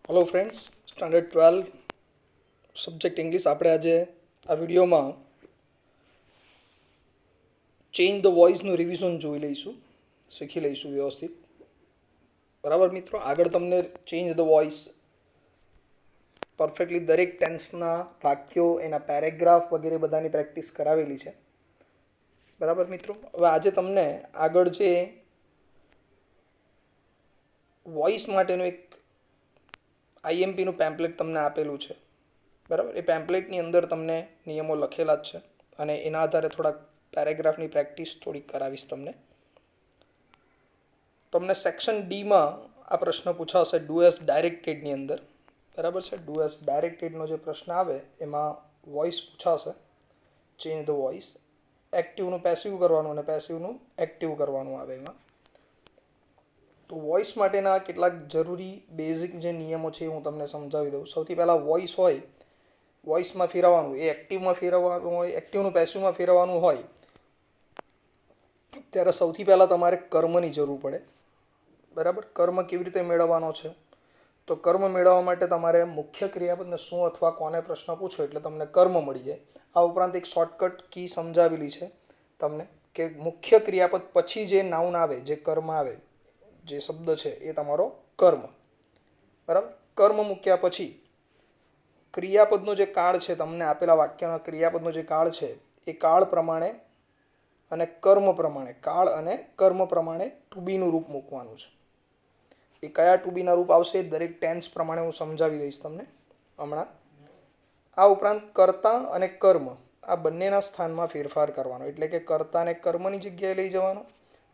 Hello friends, standard 12 subject English. આપણે આજે આ વિડીયોમાં ચેન્જ ધ વોઇસનું રિવિઝન જોઈ લઈશું, શીખી લઈશું વ્યવસ્થિત. બરાબર મિત્રો, આગળ તમને ચેન્જ ધ વોઇસ પરફેક્ટલી દરેક ટેન્સના વાક્યો, એના પેરેગ્રાફ વગેરે બધાની પ્રેક્ટિસ કરાવેલી છે. બરાબર મિત્રો, હવે આજે તમને આગળ જે વોઇસ માટેનું એક આઈએમપીનું પેમ્પલેટ તમને આપેલું છે. બરાબર, એ પેમ્પલેટની અંદર તમને નિયમો લખેલા જ છે અને એના આધારે થોડાક પેરેગ્રાફની પ્રેક્ટિસ થોડીક કરાવીશ તમને સેક્શન ડીમાં આ પ્રશ્ન પૂછાશે ડુ એઝ ડાયરેક્ટેડની અંદર. બરાબર છે, ડુ એઝ ડાયરેક્ટેડનો જે પ્રશ્ન આવે એમાં વોઇસ પૂછાશે, ચેન્જ ધ વોઇસ. એક્ટિવનું પેસિવ કરવાનું અને પેસિવનું એક્ટિવ કરવાનું આવે એમાં. તો વોઇસ માટેના કેટલાક જરૂરી બેઝિક જે નિયમો છે એ હું તમને સમજાવી દઉં. સૌથી પહેલાં વોઇસ હોય, વોઇસમાં ફેરવવાનું, એ એક્ટિવમાં ફેરવવાનું હોય, એક્ટિવનું પેસિવમાં ફેરવવાનું હોય ત્યારે સૌથી પહેલાં તમારે કર્મની જરૂર પડે. બરાબર, કર્મ કેવી રીતે મેળવવાનો છે? તો કર્મ મેળવવા માટે તમારે મુખ્ય ક્રિયાપદને શું અથવા કોને પ્રશ્ન પૂછો એટલે તમને કર્મ મળી જાય. આ ઉપરાંત એક શોર્ટકટ કી સમજાવેલી છે તમને કે મુખ્ય ક્રિયાપદ પછી જે નાઉન આવે, જે કર્મ આવે, જે શબ્દ છે એ તમારો કર્મ. બરાબર, કર્મ મૂક્યા પછી ક્રિયાપદનો જે કાળ છે, તમને આપેલા વાક્યના ક્રિયાપદનો જે કાળ છે એ કાળ પ્રમાણે અને કર્મ પ્રમાણે, કાળ અને કર્મ પ્રમાણે ટુ બીનું રૂપ મૂકવાનું છે. એ કયા ટુ બીના રૂપ આવશે દરેક ટેન્સ પ્રમાણે હું સમજાવી દઈશ તમને હમણાં. આ ઉપરાંત કર્તા અને કર્મ આ બંનેના સ્થાનમાં ફેરફાર કરવાનો, એટલે કે કર્તાને કર્મની જગ્યાએ લઈ જવાનો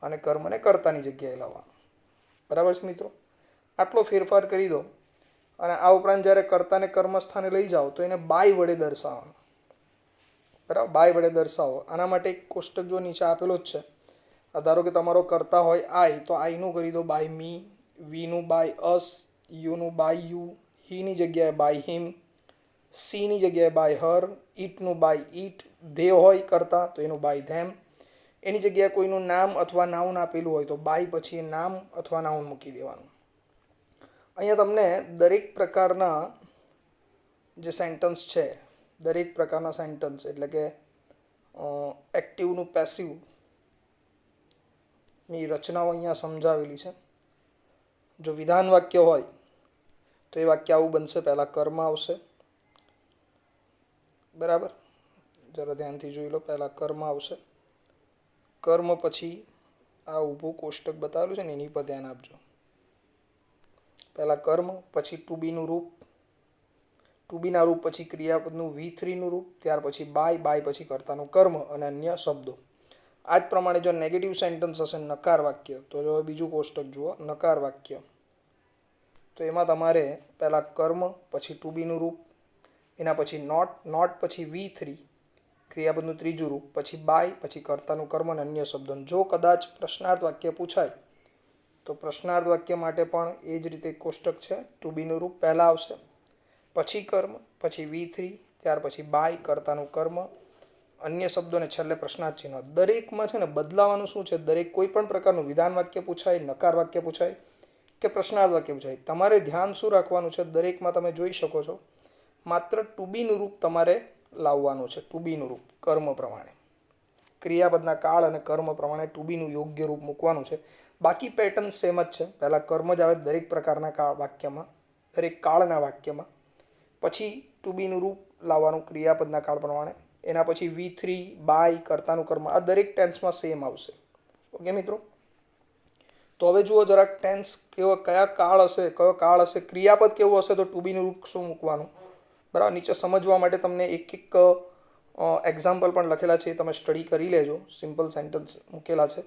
અને કર્મને કર્તાની જગ્યાએ લાવવાનો. બરાબર છે મિત્રો, આટલો ફેરફાર કરી દો. અને આ ઉપરાંત જ્યારે કર્તાને કર્મ સ્થાને લઈ જાઓ તો એને બાય વડે દર્શાવવાનો. બરાબર, બાય વડે દર્શાવો. આના માટે એક કોષ્ટક જો નીચે આપેલો જ છે. ધારો કે તમારો કર્તા હોય આઈ, તો આઈનું કરી દો બાય મી, વીનું બાય અસ, યુનું બાય યુ, હીની જગ્યાએ બાય હિમ, સીની જગ્યાએ બાય હર, ઈટનું બાય ઈટ, ધે હોય કરતા તો એનું બાય ધેમ. એની જગ્યાએ કોઈનું નામ અથવા નાઉન આપેલું હોય તો બાય પછી નામ અથવા નાઉન મૂકી દેવાનું. અહીંયા તમને દરેક પ્રકારના જે સેન્ટન્સ છે, દરેક પ્રકારના સેન્ટન્સ એટલે કે એક્ટિવનું પેસિવની રચનાઓ અહીંયા સમજાવેલી છે. જો વિધાન વાક્ય હોય તો એ વાક્ય આવું બનશે. પહેલાં કર્મ આવશે. બરાબર, જરા ધ્યાનથી જોઈ લો. પહેલાં કર્મ આવશે, કર્મ પછી આ ઊભું કોષ્ટક બતાવેલું છે ને એની પર ધ્યાન આપજો. પહેલાં કર્મ, પછી ટુ બીનું રૂપ, ટુ બીના રૂપ પછી ક્રિયાપદનું V3નું રૂપ, ત્યાર પછી બાય, બાય પછી કર્તાનું કર્મ અને અન્ય શબ્દો. આ જ પ્રમાણે જો નેગેટિવ સેન્ટન્સ હશે, નકાર વાક્ય, તો જો બીજું કોષ્ટક જુઓ, નકાર વાક્ય. તો એમાં તમારે પહેલાં કર્મ, પછી ટુ બીનું રૂપ, એના પછી નોટ, નોટ પછી V3 ક્રિયાપદનું ત્રીજું રૂપ, પછી બાય, પછી કર્તાનું કર્મ અને અન્ય શબ્દો. જો કદાચ પ્રશ્નાર્થ વાક્ય પૂછાય તો પ્રશ્નાર્થ વાક્ય માટે પણ એ જ રીતે કોષ્ટક છે. ટુ બીનું રૂપ પહેલાં આવશે, પછી કર્મ, પછી V3, ત્યાર પછી બાય, કર્તાનું કર્મ, અન્ય શબ્દોને છેલ્લે પ્રશ્નાર્થ ચિહ્ન. દરેકમાં છે ને બદલાવાનું શું છે, દરેક કોઈ પણ પ્રકારનું વિધાન વાક્ય પૂછાય, નકાર વાક્ય પૂછાય કે પ્રશ્નાર્થ વાક્ય પૂછાય, તમારે ધ્યાન શું રાખવાનું છે, દરેકમાં તમે જોઈ શકો છો માત્ર ટુ બીનું રૂપ તમારે લાવવાનું છે. ટુ બીનું રૂપ કર્મ પ્રમાણે, ક્રિયાપદના કાળ અને કર્મ પ્રમાણે ટુ બીનું યોગ્ય રૂપ મૂકવાનું છે. બાકી પેટર્ન સેમ જ છે. પહેલાં કર્મ જ આવે દરેક પ્રકારના વાક્યમાં, દરેક કાળના વાક્યમાં. પછી ટુ બીનું રૂપ લાવવાનું ક્રિયાપદના કાળ પ્રમાણે. એના પછી V3, બાય, કર્તાનું કર્મ. આ દરેક ટેન્સમાં સેમ આવશે. ઓકે મિત્રો, તો હવે જુઓ જરાક ટેન્સ કયા કાળ હશે, કયો કાળ હશે, ક્રિયાપદ કેવું હશે તો ટુ બીનું રૂપ શું મૂકવાનું. બરાબર, નીચે સમજવા માટે તમને એક એક એક્ઝામ્પલ પણ લખેલા છે, તમે સ્ટડી કરી લેજો. સિમ્પલ સેન્ટન્સ મૂકેલા છે.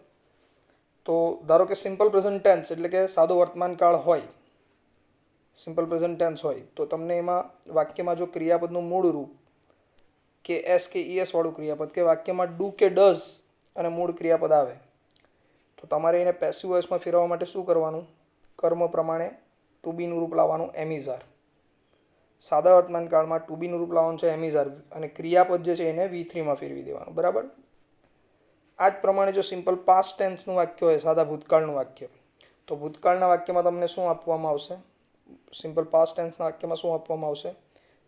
તો ધારો કે સિમ્પલ પ્રેઝન્ટ ટેન્સ એટલે કે સાદો વર્તમાન કાળ હોય, સિમ્પલ પ્રેઝન્ટ ટેન્સ હોય તો તમને એમાં વાક્યમાં જો ક્રિયાપદનું મૂળ રૂપ કે એસ કે ઈએસ વાળું ક્રિયાપદ કે વાક્યમાં ડુ કે ડઝ અને મૂળ ક્રિયાપદ આવે તો તમારે એને પેસિવ વોઇસમાં ફેરવવા માટે શું કરવાનું, કર્મ પ્રમાણે ટુ બીનું રૂપ લાવવાનું એમિઝાર. સાદા વર્તમાન કાળમાં ટુ બીનું રૂપ લાવવાનું છે એમિઝાર અને ક્રિયાપદ જે છે એને V3માં ફેરવી દેવાનું. બરાબર, આ જ પ્રમાણે જો સિમ્પલ પાસ્ટ ટેન્સનું વાક્ય હોય, સાદા ભૂતકાળનું વાક્ય, તો ભૂતકાળના વાક્યમાં તમને શું આપવામાં આવશે, સિમ્પલ પાસ્ટ ટેન્સના વાક્યમાં શું આપવામાં આવશે?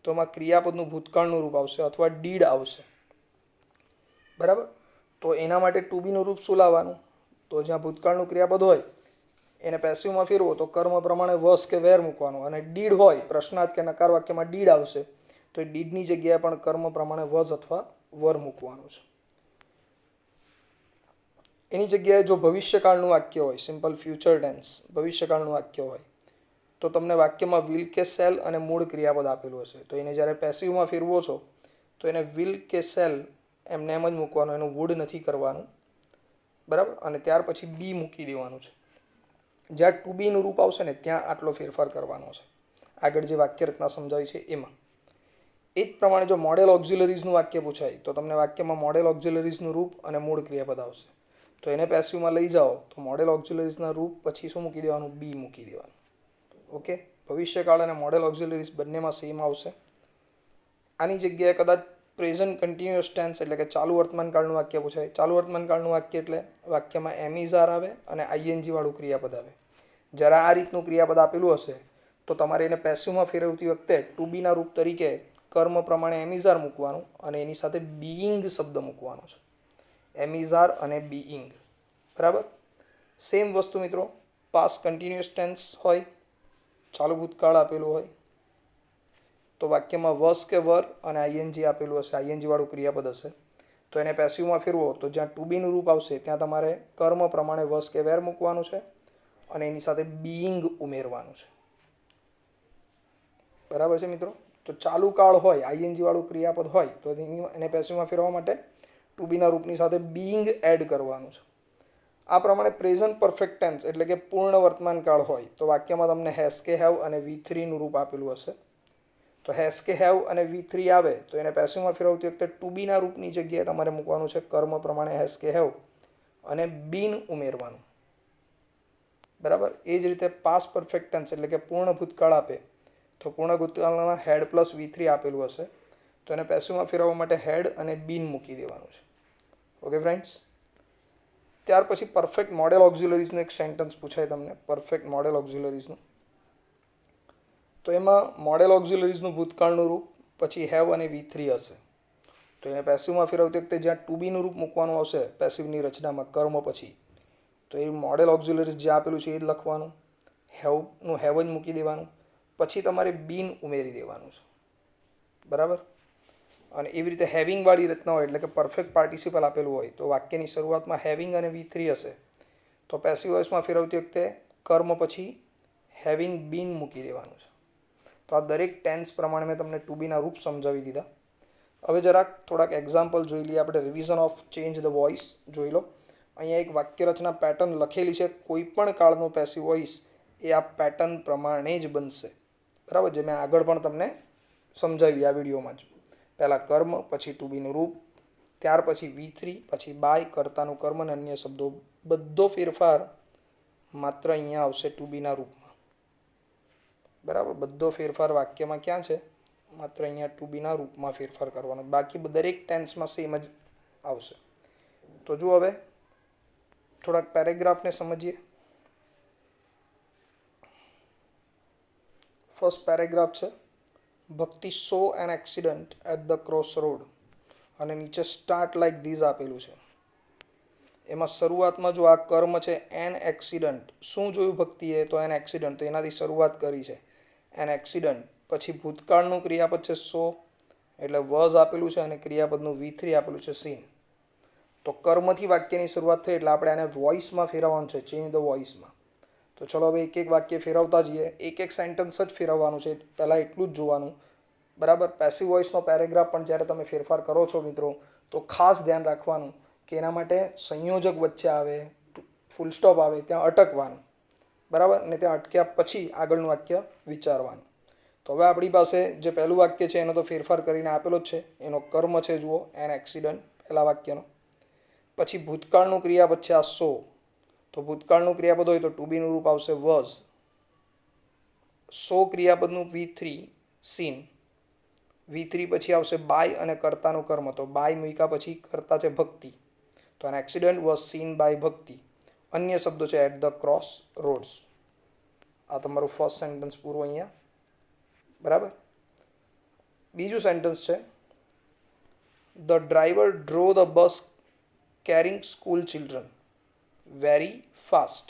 તો એમાં ક્રિયાપદનું ભૂતકાળનું રૂપ આવશે અથવા ડીડ આવશે. બરાબર. તો એના માટે ટુ બીનું રૂપ શું લાવવાનું? તો જ્યાં ભૂતકાળનું ક્રિયાપદ હોય એને પેસિવમાં ફેરવો તો કર્મ પ્રમાણે વસ કે વેર મૂકવાનું, અને ડીડ હોય પ્રશ્નાર્થ કે નકાર વાક્યમાં ડીડ આવશે તો એ ડીડની જગ્યાએ પણ કર્મ પ્રમાણે વસ અથવા વર મૂકવાનું છે. એની જગ્યાએ જો ભવિષ્યકાળનું વાક્ય હોય, સિમ્પલ ફ્યુચર ટેન્સ ભવિષ્યકાળનું વાક્ય હોય, તો તમને વાક્યમાં વિલ કે સેલ અને મૂળ ક્રિયાપદ આપેલું હશે. તો એને જ્યારે પેસિવમાં ફેરવો છો તો એને વિલ કે સેલ એમને એમ જ મૂકવાનું, એનું વુડ નથી કરવાનું. બરાબર. અને ત્યાર પછી બી મૂકી દેવાનું છે. જ્યાં ટુ બીનું રૂપ આવશે ને ત્યાં આટલો ફેરફાર કરવાનો છે, આગળ જે વાક્ય રચના સમજાવી છે એમાં. એ જ પ્રમાણે જો મોડેલ ઓક્ઝિલરીઝનું વાક્ય પૂછાય તો તમને વાક્યમાં મોડેલ ઓક્ઝિલરીઝનું રૂપ અને મૂળ ક્રિયાપદ આવશે. તો એને પેસિવમાં લઈ જાઓ તો મોડેલ ઓક્ઝિલરીઝના રૂપ પછી શું મૂકી દેવાનું? બી મૂકી દેવાનું. ઓકે. ભવિષ્યકાળ અને મોડેલ ઓક્ઝિલરીઝ બંનેમાં સેમ આવશે. આની જગ્યાએ કદાચ પ્રેઝન્ટ કન્ટિન્યુઅસ ટેન્સ એટલે કે ચાલુ વર્તમાનકાળનું વાક્ય પૂછાય. ચાલુ વર્તમાનકાળનું વાક્ય એટલે વાક્યમાં એમિઝાર આવે અને આઈએનજી વાળું ક્રિયાપદ આવે. જ્યારે આ રીતનું ક્રિયાપદ આપેલું હશે તો તમારે એને પેસિવમાં ફેરવતી વખતે ટુ બીના રૂપ તરીકે કર્મ પ્રમાણે એમિઝાર મૂકવાનું અને એની સાથે બીઈંગ શબ્દ મૂકવાનો છે. એમિઝાર અને બીઈંગ. બરાબર. સેમ વસ્તુ મિત્રો પાસ્ટ કન્ટિન્યુઅસ ટેન્સ હોય, ચાલુ ભૂતકાળ આપેલું હોય તો વાક્યમાં વસ કે વર અને આઈએનજી આપેલું હશે, આઈએનજી વાળું ક્રિયાપદ હશે, તો એને પેસિવમાં ફેરવો તો જ્યાં ટુ બીનું રૂપ આવશે ત્યાં તમારે કર્મ પ્રમાણે વસ કે વેર મૂકવાનું છે અને એની સાથે બીઈંગ ઉમેરવાનું છે. બરાબર છે મિત્રો. તો ચાલુ કાળ હોય, આઈએનજી વાળું ક્રિયાપદ હોય તો એને પેસિવમાં ફેરવવા માટે ટુ બીના રૂપની સાથે બીઈંગ એડ કરવાનું છે. આ પ્રમાણે પ્રેઝન્ટ પરફેક્ટ ટેન્સ એટલે કે પૂર્ણ વર્તમાન કાળ હોય તો વાક્યમાં તમને હેઝ કે હેવ અને V3નું રૂપ આપેલું હશે. તો હેઝ કે હેવ અને V3 આવે તો એને પેસિવમાં ફેરવતી વખતે ટુ બીના રૂપની જગ્યાએ તમારે મૂકવાનું છે કર્મ પ્રમાણે હેઝ કે હેવ અને બીન ઉમેરવાનું. બરાબર. એ જ રીતે પાસ્ટ પરફેક્ટ ટેન્સ એટલે કે પૂર્ણ ભૂતકાળ આપે તો પૂર્ણ ભૂતકાળમાં હેડ પ્લસ V3 આપેલું હશે તો એને પેસિવમાં ફેરવવા માટે હેડ અને બીન મૂકી દેવાનું છે. Okay friends. ત્યાર પછી પરફેક્ટ મોડેલ ઓક્ઝિલરીઝનું એક સેન્ટન્સ પૂછાય તમને, પરફેક્ટ મોડેલ ઓક્ઝિલરીઝનું. તો એમાં મોડેલ ઓક્ઝિલરીઝનું ભૂતકાળનું રૂપ પછી હેવ અને V3 હશે. તો એને પેસિવમાં ફેરવતી વખતે જ્યાં ટુ બીનું રૂપ મૂકવાનું આવશે પેસિવની રચનામાં કર્મ પછી, તો એ મોડેલ ઓક્ઝિલરીઝ જે આપેલું છે એ જ લખવાનું, હેવનું હેવ જ મૂકી દેવાનું, પછી તમારે બીન ઉમેરી દેવાનું છે. બરાબર. અને એવી રીતે હેવિંગવાળી રચના હોય એટલે કે પરફેક્ટ પાર્ટિસિપલ આપેલું હોય તો વાક્યની શરૂઆતમાં હેવિંગ અને V3 હશે તો પેસિવ વોઇસમાં ફેરવતી વખતે કર્મ પછી હેવિંગ બીન મૂકી દેવાનું છે. તો આ દરેક ટેન્સ પ્રમાણે મેં તમને ટુ બીના રૂપ સમજાવી દીધા. હવે જરાક થોડાક એક્ઝામ્પલ જોઈ લઈએ આપણે. Revision of change the voice જોઈ લો. અહીંયા એક વાક્ય રચના પેટર્ન લખેલી છે. કોઈ પણ કાળનું પેસિવ વોઇસ એ આ પેટર્ન પ્રમાણે જ બનશે. બરાબર. જે મેં આગળ પણ તમને સમજાવી આ વિડીયોમાં જ. પહેલાં કર્મ, પછી ટુ બીનું રૂપ, ત્યાર પછી V3, પછી બાય, કર્તાનું કર્મ અને અન્ય શબ્દો. બધો ફેરફાર માત્ર અહીંયા આવશે ટુ બીના રૂપમાં. બરાબર. બધો ફેરફાર વાક્યમાં ક્યાં છે? માત્ર અહીંયા ટુ બીના રૂપમાં ફેરફાર કરવાનો. બાકી દરેક ટેન્સમાં સેમ જ આવશે. તો જુઓ હવે થોડાક પેરેગ્રાફને સમજીએ. ફર્સ્ટ પેરેગ્રાફ છે, Bhakti saw an accident at the cross road, અને નીચે સ્ટાર્ટ લાઈક ધીઝ આપેલું છે. એમાં શરૂઆતમાં જો આ કર્મ છે એન એક્સિડન્ટ, શું જોયું ભક્તિએ? તો એન એક્સિડન્ટ, તો એનાથી શરૂઆત કરી છે એન એક્સિડન્ટ. પછી ભૂતકાળનું ક્રિયાપદ છે સો એટલે વઝ આપેલું છે અને ક્રિયાપદનું V3 આપેલું છે સીન. તો કર્મથી વાક્યની શરૂઆત થઈ એટલે આપણે આને વોઇસમાં ફેરવવાનું છે, ચેન્જ ધ વોઇસમાં. તો ચલો હવે એક એક વાક્ય ફેરવતા જઈએ. એક એક સેન્ટન્સ જ ફેરવવાનું છે, પહેલાં એટલું જ જોવાનું. બરાબર. પેસિવ વોઇસનો પેરેગ્રાફ પણ જ્યારે તમે ફેરફાર કરો છો મિત્રો તો ખાસ ધ્યાન રાખવાનું કે એના માટે સંયોજક વચ્ચે આવે, ફૂલ સ્ટોપ આવે ત્યાં અટકવાનું. બરાબર. અને ત્યાં અટક્યા પછી આગળનું વાક્ય વિચારવાનું. તો હવે આપણી પાસે જે પહેલું વાક્ય છે એનો તો ફેરફાર કરીને આપેલો જ છે. એનો કર્મ છે જુઓ એન એક્સિડન્ટ પહેલા વાક્યનો. પછી ભૂતકાળનું ક્રિયાપદ છે આ સો. તો ભૂતકાળનું ક્રિયાપદ હોય તો ટુ બીનું રૂપ આવશે was. So ક્રિયાપદનું V3 scene. V3 પછી આવશે બાય અને કર્તાનું કર્મ. તો બાય મૂક્યા પછી કર્તા છે ભક્તિ. તો an accident was seen by Bhakti. અન્ય શબ્દો છે એટ ધ ક્રોસ રોડ્સ. આ તમારું ફર્સ્ટ સેન્ટેન્સ પૂરું અહીંયા. બરાબર. બીજું સેન્ટેન્સ છે the driver drove the bus carrying school children very fast.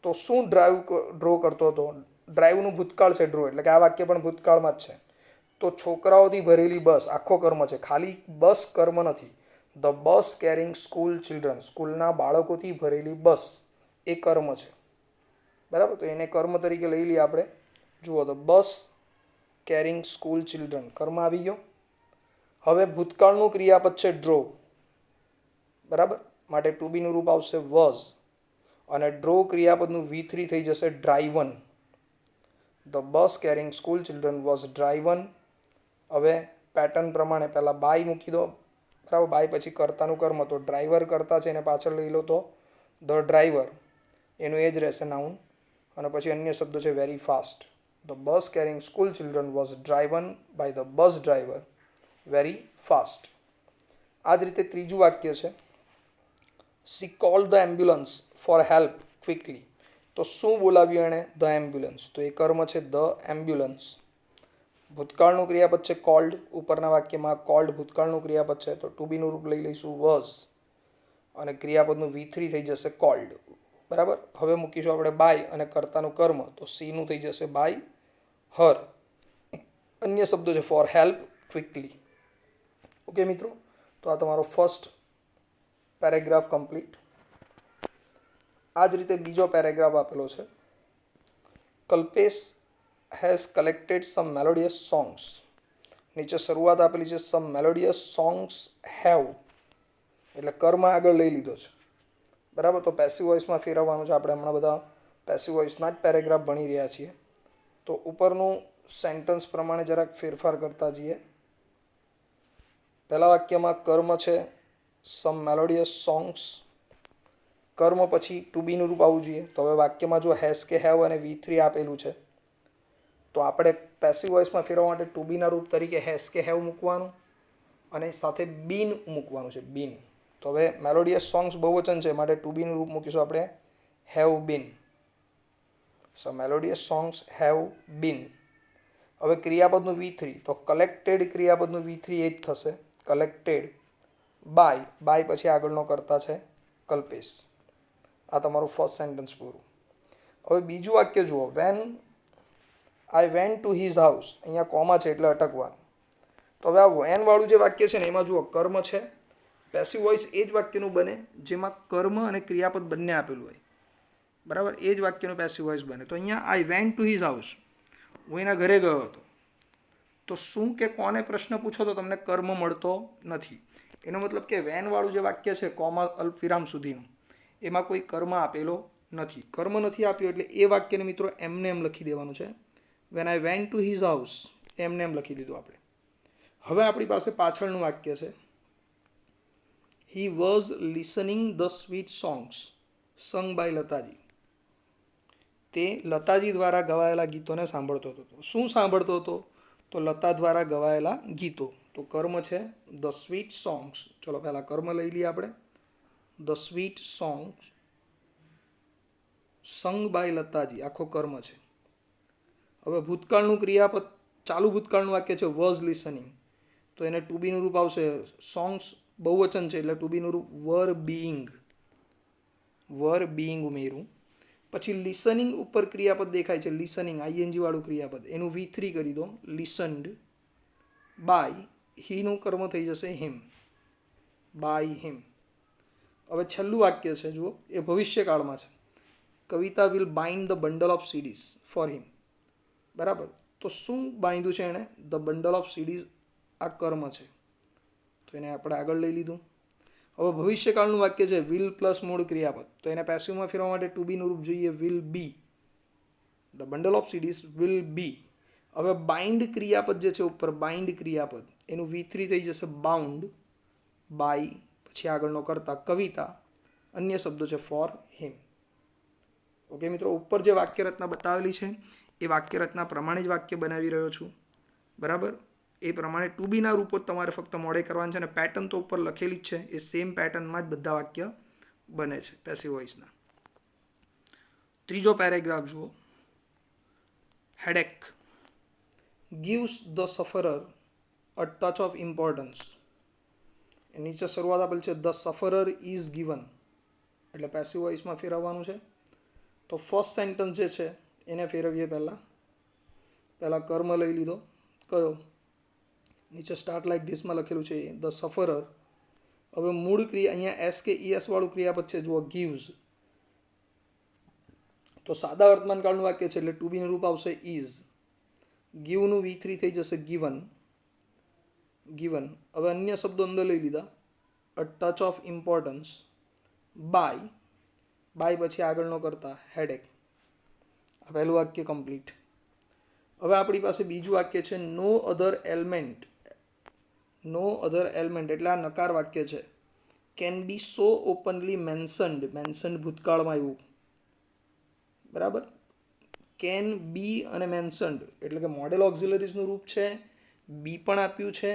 તો શું ડ્રો કરતો હતો? ડ્રાઈવનું ભૂતકાળ છે ડ્રો, એટલે કે આ વાક્ય પણ ભૂતકાળમાં જ છે. તો છોકરાઓથી ભરેલી બસ આખો કર્મ છે, ખાલી બસ કર્મ નથી. The bus carrying school children, સ્કૂલના બાળકોથી ભરેલી બસ એ કર્મ છે. બરાબર, તો એને કર્મ તરીકે લઈ લઈએ આપણે. જુઓ, the bus carrying school children કર્મ આવી ગયો. હવે ભૂતકાળનું ક્રિયાપદ છે ડ્રો. બરાબર, માટે ટુ બીનું રૂપ આવશે વોઝ, અને ડ્રો ક્રિયાપદનું V3 થઈ જશે driven. The bus carrying school children was driven. હવે પેટર્ન પ્રમાણે પહેલાં બાય મૂકી દો. બરાબર, બાય પછી કર્તાનું કર્મ, તો ડ્રાઈવર કરતા છે એને પાછળ લઈ લો તો ધ ડ્રાઈવર, એનું એ જ રહેશે નાઉન. અને પછી અન્ય શબ્દો છે very fast. The bus carrying school children was driven by the bus driver very fast. આ જ રીતે ત્રીજું વાક્ય છે she called the ambulance for help quickly. તો શું બોલાવ્યું એણે? The ambulance. તો એ કર્મ છે ધ એમ્બ્યુલન્સ. ભૂતકાળનું ક્રિયાપદ છે કોલ્ડ. ઉપરના વાક્યમાં કોલ્ડ ભૂતકાળનું ક્રિયાપદ છે, તો ટુ બીનું રૂપ લઈ લઈશું વોઝ, અને ક્રિયાપદનું V3 થઈ જશે કોલ્ડ. બરાબર. હવે મૂકીશું આપણે બાય અને કર્તાનું કર્મ, તો સીનું થઈ જશે બાય હર. અન્ય શબ્દો છે ફોર હેલ્પ ક્વિકલી. ઓકે મિત્રો, તો આ તમારો ફર્સ્ટ પેરેગ્રાફ કમ્પ્લીટ. આ જ રીતે બીજો પેરેગ્રાફ આપેલો છે Kalpesh has collected some melodious songs. નીચે શરૂઆત આપેલી છે સમ મેલોડિયસ સોંગ્સ હેવ, એટલે કર્મ આગળ લઈ લીધો છે. બરાબર, તો પેસિવ વોઇસમાં ફેરવવાનું છે. આપણે હમણાં બધા પેસિવ વોઇસના જ પેરેગ્રાફ ભણી રહ્યા છીએ, તો ઉપરનું સેન્ટન્સ પ્રમાણે જરાક ફેરફાર કરતા જઈએ. પહેલા વાક્યમાં કર્મ છે સમ મેલોડિયસ સોંગ્સ, કર્મ પછી ટુ બીનું રૂપ આવવું જોઈએ. તો હવે વાક્યમાં જો હેઝ કે હેવ અને V3 આપેલું છે, તો આપણે પેસિવ વોઇસમાં ફેરવવા માટે ટુ બીના રૂપ તરીકે હેઝ કે હેવ મૂકવાનું, અને સાથે બીન મૂકવાનું છે, બીન. તો હવે મેલોડિયસ સોંગ્સ બહુવચન છે, માટે ટુ બીનું રૂપ મૂકીશું આપણે have been. So melodious songs have been. હવે ક્રિયાપદનું V3, તો કલેક્ટેડ ક્રિયાપદનું V3 એ જ થશે, કલેક્ટેડ બાય. બાય પછી આગળનો કરતા છે કલ્પેશ. આ તમારું ફર્સ્ટ સેન્ટેન્સ પૂરું. હવે બીજું વાક્ય જુઓ, when I went to his house. અહીંયા કોમા છે એટલે અટકવાનું. તો હવે આ વેન વાળું જે વાક્ય છે ને, એમાં જુઓ કર્મ છે. પેસિવ વોઇસ એ જ વાક્યનું બને જેમાં કર્મ અને ક્રિયાપદ બંને આપેલું હોય. બરાબર, એ જ વાક્યનું પેસિવ વોઇસ બને. તો અહીંયા I went to his house, હું એના ઘરે ગયો હતો. તો શું કે કોને પ્રશ્ન પૂછો તો તમને કર્મ મળતો નથી. એનો મતલબ કે વેન વાળું જે વાક્ય છે કોમા અલ્પ વિરામ સુધીનું, એમાં કોઈ કર્મ આપેલો નથી. કર્મ નથી આપ્યો એટલે એ વાક્યને મિત્રો એમને એમ લખી દેવાનું છે. When I went to his house, એમને એમ લખી દીધું આપણે. હવે આપણી પાસે પાછળનું વાક્ય છે he was listening the sweet songs sung by Lataji. તે લતાજી દ્વારા ગવાયેલા ગીતોને સાંભળતો હતો. શું સાંભળતો હતો? તો લતા દ્વારા ગવાયેલા ગીતો. તો કર્મ છે ધ સ્વીટ સોંગ્સ. ચલો પહેલાં કર્મ લઈ લઈએ આપણે. The sweet songs sung by Lataji, આખો કર્મ છે. હવે ભૂતકાળનું ક્રિયાપદ, ચાલુ ભૂતકાળનું વાક્ય છે વોઝ લિસનિંગ, તો એને ટુ બીનું રૂપ આવશે સોંગ્સ બહુવચન છે એટલે ટુ બીનું રૂપ વર બીઈંગ. વર બીઈંગ ઉમેરું. પછી લિસનિંગ ઉપર ક્રિયાપદ દેખાય છે લિસનિંગ, ING વાળું ક્રિયાપદ, એનું V3 કરી દો લિસન્ડ બાય. હીનું કર્મ થઈ જશે હિમ, બાય હિમ. હવે છેલ્લું વાક્ય છે જુઓ, એ ભવિષ્યકાળમાં છે. Kavita will bind the bundle of CDs for him. બરાબર, તો શું બાંધ્યું છે એણે? The bundle of CDs. આ કર્મ છે, તો એને આપણે આગળ લઈ લીધું. હવે ભવિષ્યકાળનું વાક્ય છે વિલ પ્લસ મૂળ ક્રિયાપદ, તો એને પેસિવમાં ફેરવા માટે ટુ બીનું રૂપ જોઈએ will be. The bundle of CDs will be. હવે બાઇન્ડ ક્રિયાપદ જે છે ઉપર, બાઇન્ડ ક્રિયાપદ, એનું V3 થઈ જશે બાઉન્ડ બાય, પછી આગળનો કરતા કવિતા, અન્ય શબ્દો છે ફોર હિમ. ઓકે મિત્રો, ઉપર જે વાક્ય રચના બતાવેલી છે એ વાક્ય રચના પ્રમાણે જ વાક્ય બનાવી રહ્યો છું. બરાબર, એ પ્રમાણે ટુ બીના રૂપો તમારે ફક્ત મોડે કરવાના છે, અને પેટર્ન તો ઉપર લખેલી જ છે. એ સેમ પેટર્નમાં જ બધા વાક્ય બને છે પેસિવ વોઇસના. ત્રીજો પેરેગ્રાફ જુઓ. Headache gives the sufferer a touch of importance. નીચે શરૂઆત આપેલ છે ધ સફરર ઇઝ ગિવન, એટલે પેસિવ વોઇસમાં ફેરવવાનું છે. તો ફર્સ્ટ સેન્ટન્સ જે છે એને ફેરવીએ. પહેલાં કર્મ લઈ લીધો કયો, નીચે સ્ટાર્ટ લાઈક ધીસમાં લખેલું છે ધ સફરર. હવે મૂળ ક્રિયા અહીંયા એસ કે ઈએસ વાળું ક્રિયાપદ છે જુઓ, ગીવ્સ. તો સાદા વર્તમાનકાળનું વાક્ય છે એટલે ટુ બીનું રૂપ આવશે ઇઝ. ગીવનું V3 થઈ જશે ગિવન. હવે અન્ય શબ્દો અંદર લઈ લીધા. અ ટચ ઓફ ઇમ્પોર્ટન્સ, બાય પછી આગળનો કરતા હેડેક. આ પહેલું વાક્ય કમ્પ્લીટ. હવે આપણી પાસે બીજું વાક્ય છે નો અધર એલિમેન્ટ. એટલે આ નકાર વાક્ય છે. Can be so openly mentioned ભૂતકાળમાં આવ્યું, બરાબર. કેન બી અને મેન્શન્ડ એટલે કે મોડેલ ઓક્ઝિલરીઝનું રૂપ છે, બી પણ આપ્યું છે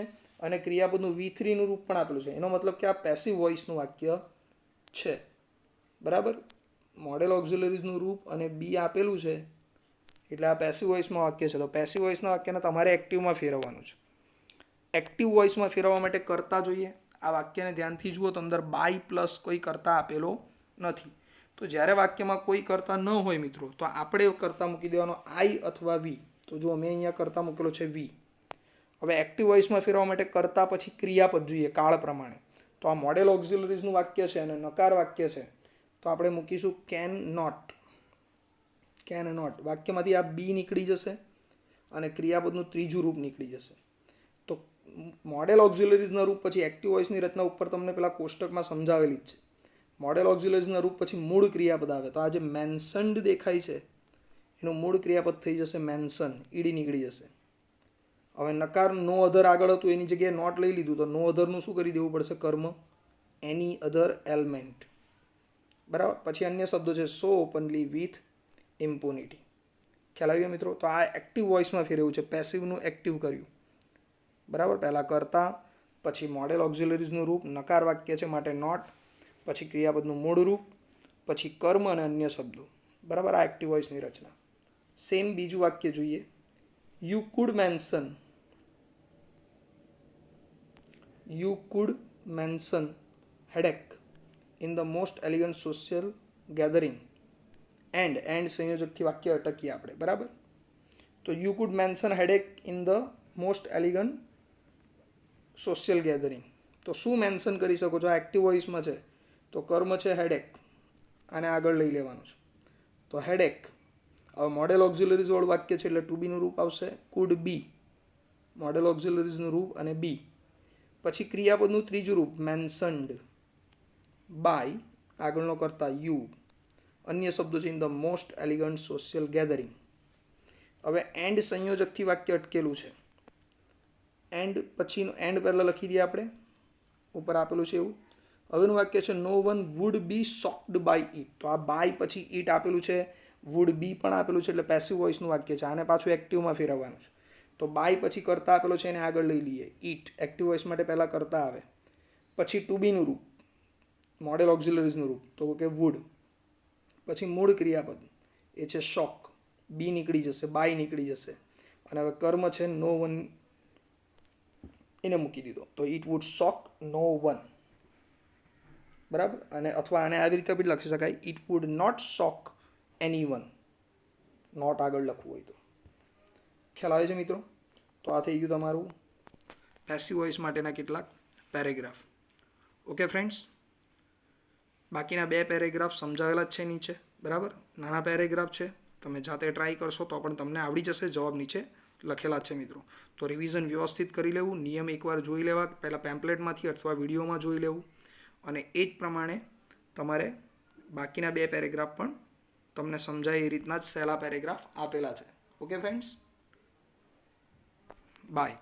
અને ક્રિયાપદનું V3 નું રૂપ પણ આપેલું છે. એનો મતલબ કે આ પેસિવ વોઇસનું વાક્ય છે, બરાબર. મોડેલ ઓક્ઝિલરીઝનું રૂપ અને બી આપેલું છે એટલે આ પેસિવ વોઇસમાં વાક્ય છે. તો પેસિવ વોઇસના વાક્યને તમારે એક્ટિવમાં ફેરવવાનું છે. એક્ટિવ વોઇસમાં ફેરવવા માટે કરતા જોઈએ. આ વાક્યને ધ્યાનથી જુઓ તો અંદર બાય પ્લસ કોઈ કરતા આપેલો નથી. તો જ્યારે વાક્યમાં કોઈ કરતા ન હોય મિત્રો, તો આપણે કરતા મૂકી દેવાનો આઈ અથવા વી. તો જો મેં અહીંયા કરતા મૂકેલો છે વી. હવે એક્ટિવ વોઇસમાં ફેરવવા માટે કરતા પછી ક્રિયાપદ જોઈએ કાળ પ્રમાણે. તો આ મોડેલ ઓક્ઝિલરીઝનું વાક્ય છે અને નકાર વાક્ય છે, તો આપણે મૂકીશું કેન નોટ. વાક્યમાંથી આ બી નીકળી જશે અને ક્રિયાપદનું ત્રીજું રૂપ નીકળી જશે. તો મોડેલ ઓક્ઝિલરીઝના રૂપ પછી એક્ટિવ વોઇસની રચના ઉપર તમને પેલા કોષ્ટકમાં સમજાવેલી જ છે. મોડેલ ઓક્ઝિલરીઝના રૂપ પછી મૂળ ક્રિયાપદ આવે. તો આ જે મેન્શન્ડ દેખાય છે એનું મૂળ ક્રિયાપદ થઈ જશે મેન્શન, ઈડી નીકળી જશે. હવે નકાર નો અધર આગળ હતું એની જગ્યાએ નોટ લઈ લીધું, તો નો અધરનું શું કરી દેવું પડશે કર્મ, એની અધર એલિમેન્ટ, બરાબર. પછી અન્ય શબ્દો છે સો ઓપનલી વિથ ઇમ્પુનિટી. ખ્યાલ આવ્યો મિત્રો. તો આ એક્ટિવ વોઇસમાં ફેરવ્યું છે, પેસિવનું એક્ટિવ કર્યું, બરાબર. પહેલાં કરતા, પછી મોડેલ ઓક્ઝિલરીઝનું રૂપ, નકાર વાક્ય છે માટે નોટ, પછી ક્રિયાપદનું મૂળ રૂપ, પછી કર્મ અને અન્ય શબ્દો, બરાબર. આ એક્ટિવ વોઇસની રચના. સેમ બીજું વાક્ય જોઈએ. You could mention headache in the most elegant social gathering. And સંયોજકથી વાક્ય અટકીએ આપણે, બરાબર. તો you could mention headache in the most elegant social gathering. તો શું મેન્શન કરી શકો છો? આ એક્ટિવ વોઇસમાં છે તો કર્મ છે હેડેક, આને આગળ લઈ લેવાનું છે. તો હેડેક. હવે મોડેલ ઓક્ઝિલરીઝ વાળું વાક્ય છે એટલે ટુ બીનું રૂપ આવશે કુડ બી. મોડેલ ઓક્ઝિલરીઝનું રૂપ અને બી. પછી ક્રિયાપદનું ત્રીજું રૂપ મેન્શન્ડ, બાય આગળનો કરતા યુ. અન્ય શબ્દો છે in the most elegant social gathering. હવે એન્ડ સંયોજકથી વાક્ય અટકેલું છે. એન્ડ પહેલાં લખી દઈએ આપણે, ઉપર આપેલું છે એવું. હવેનું વાક્ય છે no one would be shocked by it. તો આ બાય પછી ઇટ આપેલું છે, વુડ બી પણ આપેલું છે એટલે પેસિવ વોઇસનું વાક્ય છે. આને પાછું એક્ટિવમાં ફેરવવાનું છે. તો બાય પછી કરતા આપેલો છે એને આગળ લઈ લઈએ ઇટ. એક્ટિવ વોઇસ માટે પહેલાં કરતા આવે, પછી ટુ બીનું રૂપ, મોડેલ ઓક્ઝિલરીઝનું રૂપ તો કે વુડ, પછી મૂળ ક્રિયાપદ એ છે શોક, બી નીકળી જશે, બાય નીકળી જશે. અને હવે કર્મ છે નો વન, એને મૂકી દીધો. તો it would shock no one, બરાબર. અને અથવા આને આવી રીતે બી લખી શકાય it would not shock anyone. Not આગળ લખવું હોય તો. ખ્યાલ આવે છે મિત્રો. તો આ થઈ ગયું તમારું પેસિવ વોઇસ માટેના કેટલાક પેરેગ્રાફ. ઓકે ફ્રેન્ડ્સ, બાકીના 2 પેરેગ્રાફ સમજાવેલા જ છે નીચે, બરાબર. નાના પેરેગ્રાફ છે, તમે જાતે ટ્રાય કરશો તો પણ તમને આવડી જશે. જવાબ નીચે લખેલા છે મિત્રો. તો રિવિઝન વ્યવસ્થિત કરી લેવું, નિયમ એકવાર જોઈ લેવા, પહેલાં પેમ્પલેટમાંથી અથવા વિડીયોમાં જોઈ લેવું, અને એ જ પ્રમાણે તમારે બાકીના 2 પેરેગ્રાફ પણ તમને સમજાય એ રીતના જ સહેલા પેરેગ્રાફ આપેલા છે. Okay friends, by.